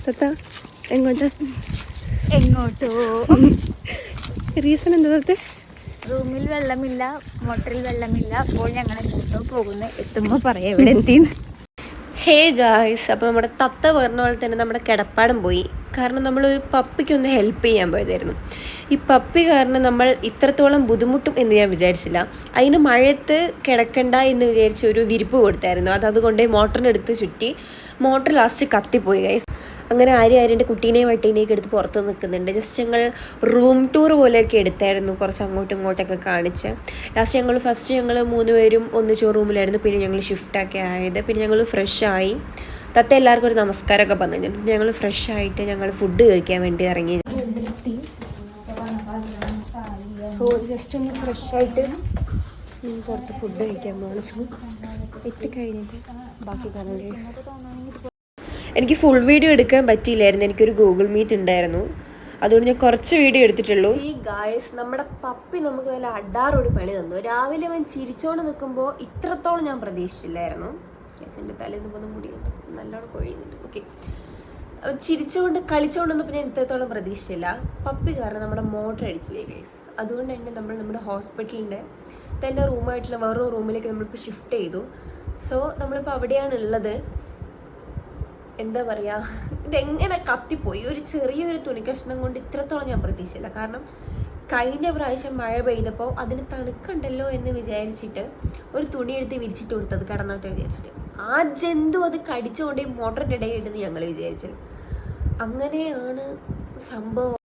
തത്ത എങ്ങോട്ട്? എങ്ങോട്ടോ? റീസൺ എന്താ തത്തെ? റൂമിൽ വെള്ളമില്ല, മോട്ടറിൽ വെള്ളമില്ല. അപ്പോൾ ഞങ്ങൾ എങ്ങോട്ടോ പോകുന്നു. എത്തുമ്പോൾ പറയാം ഇവിടെ എത്തിന്ന്. ഹേ ഗായ്സ്, അപ്പോൾ നമ്മുടെ തത്ത പറഞ്ഞ പോലെ തന്നെ നമ്മുടെ കിടപ്പാടം പോയി. കാരണം നമ്മളൊരു പപ്പിക്കൊന്ന് ഹെൽപ്പ് ചെയ്യാൻ പോയതായിരുന്നു. ഈ പപ്പി കാരണം നമ്മൾ ഇത്രത്തോളം ബുദ്ധിമുട്ടും എന്ന് ഞാൻ വിചാരിച്ചില്ല. അതിന് മഴയത്ത് കിടക്കണ്ട എന്ന് വിചാരിച്ച് ഒരു വിരിപ്പ് കൊടുത്തായിരുന്നു. അതുകൊണ്ട് മോട്ടറിനെടുത്ത് ചുറ്റി മോട്ടർ ലാസ്റ്റ് കത്തിപ്പോയി ഗൈസ്. അങ്ങനെ ആരും എൻ്റെ കുട്ടീനെയും വട്ടീനെയൊക്കെ എടുത്ത് പുറത്ത് നിൽക്കുന്നുണ്ട്. ജസ്റ്റ് ഞങ്ങൾ റൂം ടൂർ പോലെയൊക്കെ എടുത്തായിരുന്നു, കുറച്ച് അങ്ങോട്ടും ഇങ്ങോട്ടൊക്കെ കാണിച്ച്. ലാസ്റ്റ് ഫസ്റ്റ് ഞങ്ങൾ 3 പേരും ഒന്നിച്ച് റൂമിലായിരുന്നു. പിന്നെ ഞങ്ങൾ ഷിഫ്റ്റൊക്കെ ആയത്. പിന്നെ ഞങ്ങൾ ഫ്രഷായി. തത്ത എല്ലാവർക്കും ഒരു നമസ്കാരമൊക്കെ പറഞ്ഞു. പിന്നെ ഞങ്ങൾ ഫ്രഷായിട്ട് ഞങ്ങൾ ഫുഡ് കഴിക്കാൻ വേണ്ടി ഇറങ്ങി. സോ ജസ്റ്റ് ഒന്ന് ഫ്രഷായിട്ട് പുറത്ത് ഫുഡ് കഴിക്കാൻ പോകണം. സോ എത്തിക്കഴിഞ്ഞിട്ട് ബാക്കി കാണാം. എനിക്ക് ഫുൾ വീഡിയോ എടുക്കാൻ പറ്റിയില്ലായിരുന്നു. എനിക്കൊരു ഗൂഗിൾ മീറ്റ് ഉണ്ടായിരുന്നു, അതുകൊണ്ട് ഞാൻ കുറച്ച് വീഡിയോ എടുത്തിട്ടുള്ളൂ. ഈ ഗായ്സ്, നമ്മുടെ പപ്പി നമുക്ക് നല്ല അഡാറോടി പണി തന്നു. രാവിലെ അവൻ ചിരിച്ചോണ്ട് നിൽക്കുമ്പോൾ ഇത്രത്തോളം ഞാൻ പ്രതീക്ഷിച്ചില്ലായിരുന്നു. എൻ്റെ തലേന്ന് പോകുന്ന മുടിയുണ്ട്, നല്ലോണം കൊഴിയുന്നുണ്ട്. ഓക്കെ, അവൻ ചിരിച്ചുകൊണ്ട് കളിച്ചുകൊണ്ടൊന്നും ഞാൻ ഇത്രത്തോളം പ്രതീക്ഷിച്ചില്ല. പപ്പി കാരണം നമ്മുടെ മോട്ടർ അടിച്ചു പോയി ഗൈസ്. അതുകൊണ്ട് തന്നെ നമ്മൾ നമ്മുടെ ഹോസ്പിറ്റലിൻ്റെ തന്നെ റൂമായിട്ടുള്ള വേറൊരു റൂമിലേക്ക് നമ്മളിപ്പോൾ ഷിഫ്റ്റ് ചെയ്തു. സോ നമ്മളിപ്പോൾ അവിടെയാണ് ഉള്ളത്. എന്താ പറയുക, ഇതെങ്ങനെ കത്തിപ്പോയി. ഒരു ചെറിയൊരു തുണിക്കഷ്ണം കൊണ്ട് ഇത്രത്തോളം ഞാൻ പ്രതീക്ഷിച്ചില്ല. കാരണം കഴിഞ്ഞ പ്രാവശ്യം മഴ പെയ്തപ്പോൾ അതിന് തണുക്കുണ്ടല്ലോ എന്ന് വിചാരിച്ചിട്ട് ഒരു തുണി എടുത്ത് വിരിച്ചിട്ട് കൊടുത്തത് കടന്നോട്ടെ വിചാരിച്ചിട്ട്. ആ ജന്തു അത് കടിച്ചുകൊണ്ടേ മോട്ടറിൻ്റെ ഇടയിൽ ഇടുന്ന് ഞങ്ങൾ വിചാരിച്ചത്. അങ്ങനെയാണ് സംഭവം.